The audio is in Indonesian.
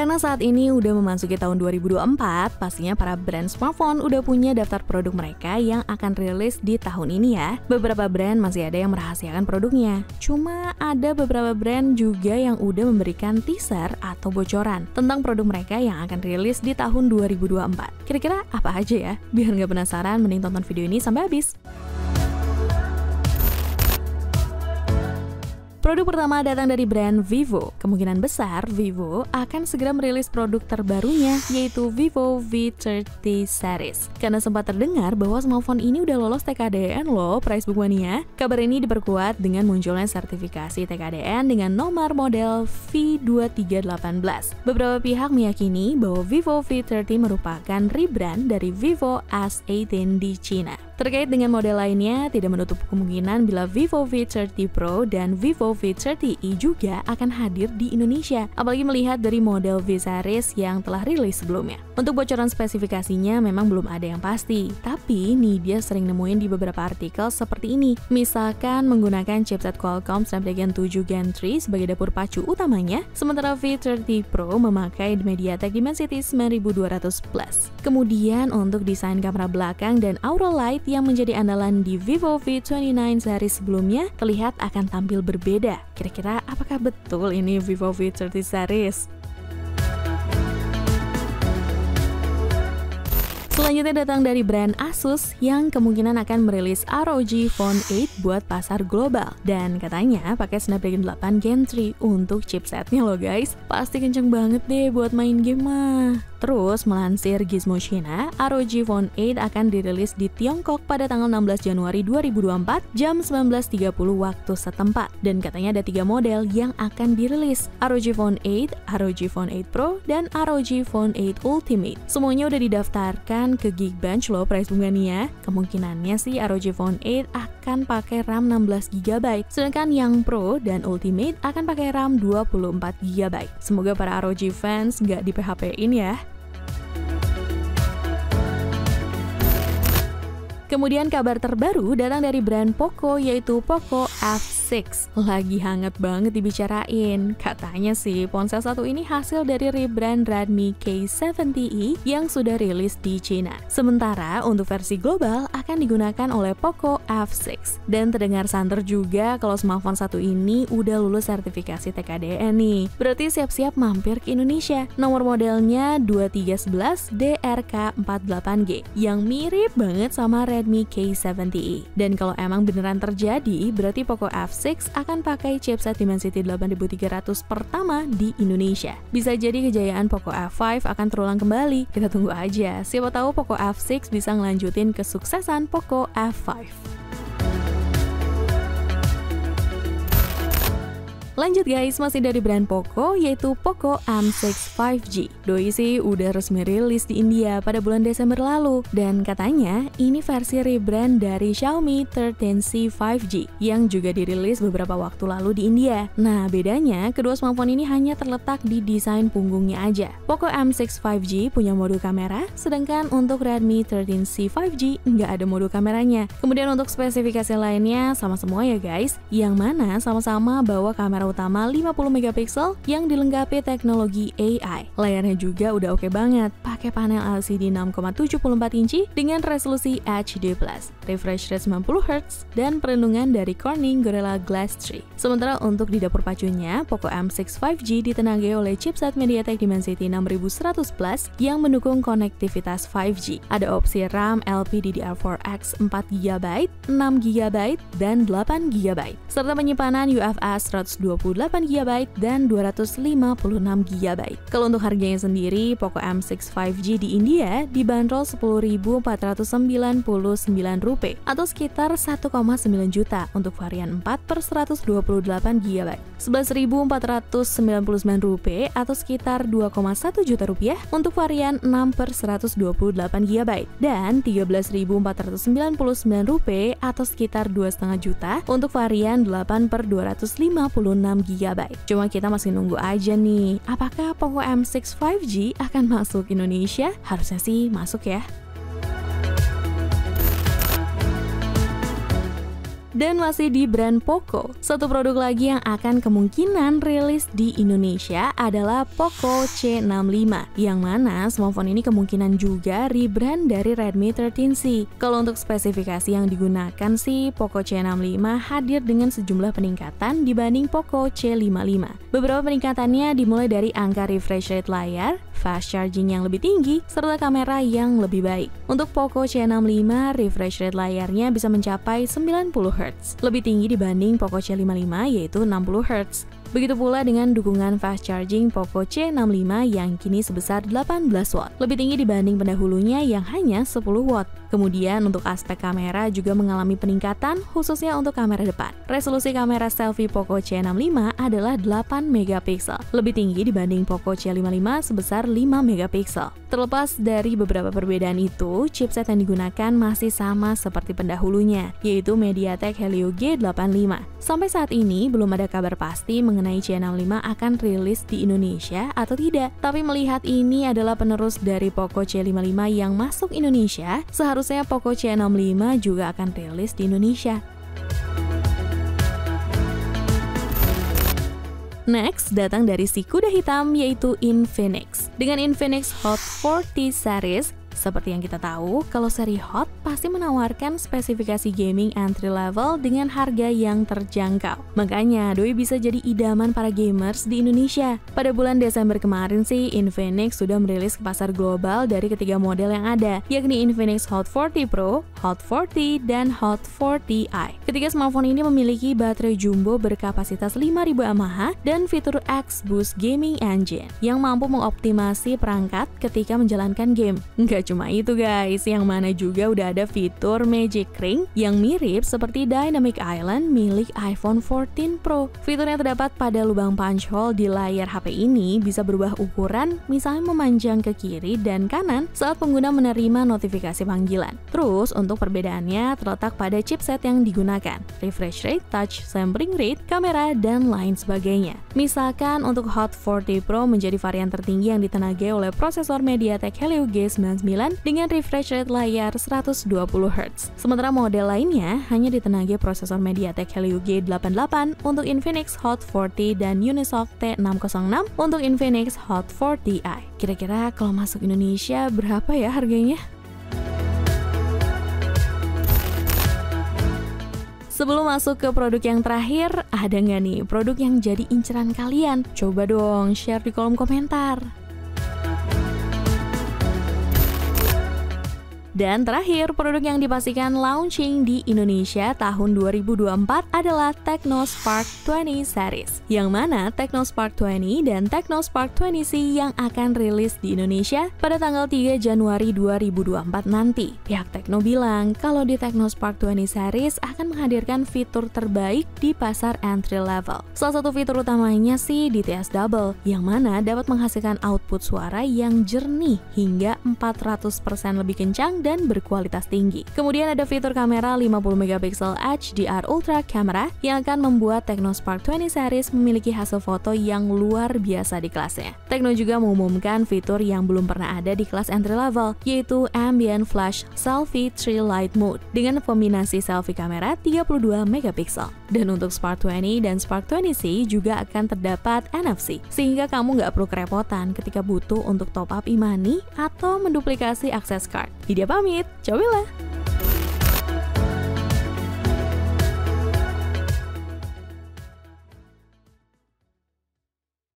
Karena saat ini udah memasuki tahun 2024, pastinya para brand smartphone udah punya daftar produk mereka yang akan rilis di tahun ini ya. Beberapa brand masih ada yang merahasiakan produknya. Cuma ada beberapa brand juga yang udah memberikan teaser atau bocoran tentang produk mereka yang akan rilis di tahun 2024. Kira-kira apa aja ya? Biar nggak penasaran, mending tonton video ini sampai habis. Produk pertama datang dari brand Vivo. Kemungkinan besar Vivo akan segera merilis produk terbarunya, yaitu Vivo V30 series. Karena sempat terdengar bahwa smartphone ini udah lolos TKDN loh, Price Book Mania. Kabar ini diperkuat dengan munculnya sertifikasi TKDN dengan nomor model V2318. Beberapa pihak meyakini bahwa Vivo V30 merupakan rebrand dari Vivo S18 di Cina. Terkait dengan model lainnya, tidak menutup kemungkinan bila Vivo V30 Pro dan Vivo V30e juga akan hadir di Indonesia, apalagi melihat dari model V series yang telah rilis sebelumnya. Untuk bocoran spesifikasinya memang belum ada yang pasti, tapi nih dia sering nemuin di beberapa artikel seperti ini. Misalkan menggunakan chipset Qualcomm Snapdragon 7 Gen 3 sebagai dapur pacu utamanya, sementara V30 Pro memakai MediaTek Dimensity 9200+. Kemudian untuk desain kamera belakang dan Aura Light yang menjadi andalan di Vivo V29 series sebelumnya terlihat akan tampil berbeda. Kira-kira apakah betul ini Vivo V30 series? Selanjutnya datang dari brand Asus yang kemungkinan akan merilis ROG Phone 8 buat pasar global. Dan katanya pakai Snapdragon 8 Gen 3 untuk chipsetnya loh guys. Pasti kenceng banget deh buat main game mah. Terus melansir Gizmo China, ROG Phone 8 akan dirilis di Tiongkok pada tanggal 16 Januari 2024 jam 19.30 waktu setempat. Dan katanya ada 3 model yang akan dirilis, ROG Phone 8, ROG Phone 8 Pro, dan ROG Phone 8 Ultimate. Semuanya udah didaftarkan ke Geekbench loh Price Book Mania. Kemungkinannya sih ROG Phone 8 akan pakai RAM 16GB, sedangkan yang Pro dan Ultimate akan pakai RAM 24GB. Semoga para ROG fans nggak di PHP-in ya. Kemudian kabar terbaru datang dari brand Poco, yaitu Poco F6. Lagi hangat banget dibicarain. Katanya sih ponsel satu ini hasil dari rebrand Redmi K70e yang sudah rilis di Cina. Sementara untuk versi global akan digunakan oleh Poco F6. Dan terdengar santer juga kalau smartphone satu ini udah lulus sertifikasi TKDN nih. Berarti siap-siap mampir ke Indonesia. Nomor modelnya 2311 DRK48G yang mirip banget sama Redmi K70e. Dan kalau emang beneran terjadi, berarti Poco F6 akan pakai chipset Dimensity 8300 pertama di Indonesia. Bisa jadi kejayaan Poco F5 akan terulang kembali. Kita tunggu aja, siapa tahu Poco F6 bisa ngelanjutin kesuksesan Poco F5. Lanjut guys, masih dari brand Poco, yaitu Poco M6 5G. Doi sih udah resmi rilis di India pada bulan Desember lalu. Dan katanya ini versi rebrand dari Xiaomi 13C 5G yang juga dirilis beberapa waktu lalu di India. Nah bedanya, kedua smartphone ini hanya terletak di desain punggungnya aja. Poco M6 5G punya mode kamera, sedangkan untuk Redmi 13C 5G nggak ada mode kameranya. Kemudian untuk spesifikasi lainnya sama semua ya guys, yang mana sama-sama bawa kamera utama 50 MP yang dilengkapi teknologi AI. Layarnya juga udah oke banget, pakai panel LCD 6,74 inci dengan resolusi HD+, refresh rate 90Hz, dan perlindungan dari Corning Gorilla Glass 3. Sementara untuk di dapur pacunya, Poco M6 5G ditenagai oleh chipset MediaTek Dimensity 6100+ yang mendukung konektivitas 5G. Ada opsi RAM LPDDR4X 4GB, 6GB, dan 8GB, serta penyimpanan UFS 128GB dan 256GB. Kalau untuk harganya sendiri, Poco M6 5G di India dibanderol Rp10.499 atau sekitar 1,9 juta untuk varian 4/128GB, Rp11.499 atau sekitar 2,1 juta rupiah untuk varian 6/128GB, dan Rp13.499 atau sekitar 2,5 juta untuk varian 8/256GB. Cuma kita masih nunggu aja nih, apakah Poco M6 5G akan masuk Indonesia? Harusnya sih masuk ya. Dan masih di brand Poco, satu produk lagi yang akan kemungkinan rilis di Indonesia adalah Poco C65, yang mana smartphone ini kemungkinan juga rebrand dari Redmi 13C. Kalau untuk spesifikasi yang digunakan sih, Poco C65 hadir dengan sejumlah peningkatan dibanding Poco C55. Beberapa peningkatannya dimulai dari angka refresh rate layar, fast charging yang lebih tinggi, serta kamera yang lebih baik. Untuk Poco C65, refresh rate layarnya bisa mencapai 90 Hz, lebih tinggi dibanding Poco C55 yaitu 60 Hz. Begitu pula dengan dukungan fast charging Poco C65 yang kini sebesar 18 Watt, lebih tinggi dibanding pendahulunya yang hanya 10 Watt. Kemudian untuk aspek kamera juga mengalami peningkatan khususnya untuk kamera depan. Resolusi kamera selfie Poco C65 adalah 8 megapiksel, lebih tinggi dibanding Poco C55 sebesar 5 megapiksel. Terlepas dari beberapa perbedaan itu, chipset yang digunakan masih sama seperti pendahulunya, yaitu MediaTek Helio G85. Sampai saat ini belum ada kabar pasti mengenai C65 akan rilis di Indonesia atau tidak. Tapi melihat ini adalah penerus dari Poco C55 yang masuk Indonesia, seharusnya Poco C65 juga akan rilis di Indonesia. Next, datang dari si kuda hitam yaitu Infinix. Dengan Infinix Hot 40 series, seperti yang kita tahu, kalau seri Hot pasti menawarkan spesifikasi gaming entry level dengan harga yang terjangkau. Makanya, doi bisa jadi idaman para gamers di Indonesia. Pada bulan Desember kemarin sih, Infinix sudah merilis ke pasar global dari ketiga model yang ada, yakni Infinix Hot 40 Pro, Hot 40, dan Hot 40i. Ketiga smartphone ini memiliki baterai jumbo berkapasitas 5000 mAh dan fitur X-Boost Gaming Engine yang mampu mengoptimasi perangkat ketika menjalankan game. Nggak cuma itu guys, yang mana juga udah ada fitur Magic Ring yang mirip seperti Dynamic Island milik iPhone 14 Pro. Fitur yang terdapat pada lubang punch hole di layar HP ini bisa berubah ukuran, misalnya memanjang ke kiri dan kanan saat pengguna menerima notifikasi panggilan. Terus untuk perbedaannya terletak pada chipset yang digunakan, refresh rate, touch sampling rate, kamera, dan lain sebagainya. Misalkan untuk Hot 40 Pro menjadi varian tertinggi yang ditenagai oleh prosesor MediaTek Helio G99 dengan refresh rate layar 120 Hz. Sementara model lainnya hanya ditenagai prosesor MediaTek Helio G88 untuk Infinix Hot 40 dan Unisoc T606 untuk Infinix Hot 40i. Kira-kira kalau masuk Indonesia berapa ya harganya? Sebelum masuk ke produk yang terakhir, ada nggak nih produk yang jadi inceran kalian? Coba dong share di kolom komentar. Dan terakhir, produk yang dipastikan launching di Indonesia tahun 2024 adalah Tecno Spark 20 series. Yang mana Tecno Spark 20 dan Tecno Spark 20C yang akan rilis di Indonesia pada tanggal 3 Januari 2024 nanti. Pihak Tecno bilang kalau di Tecno Spark 20 series akan menghadirkan fitur terbaik di pasar entry level. Salah satu fitur utamanya sih DTS Double, yang mana dapat menghasilkan output suara yang jernih hingga 400% lebih kencang dan berkualitas tinggi. Kemudian ada fitur kamera 50MP HDR Ultra Camera yang akan membuat Tecno Spark 20 series memiliki hasil foto yang luar biasa di kelasnya. Tecno juga mengumumkan fitur yang belum pernah ada di kelas entry level, yaitu Ambient Flash Selfie Tree Light Mode dengan kombinasi selfie kamera 32MP. Dan untuk Spark 20 dan Spark 20C juga akan terdapat NFC, sehingga kamu nggak perlu kerepotan ketika butuh untuk top up e-money atau menduplikasi akses card. Dia pamit, cobalah!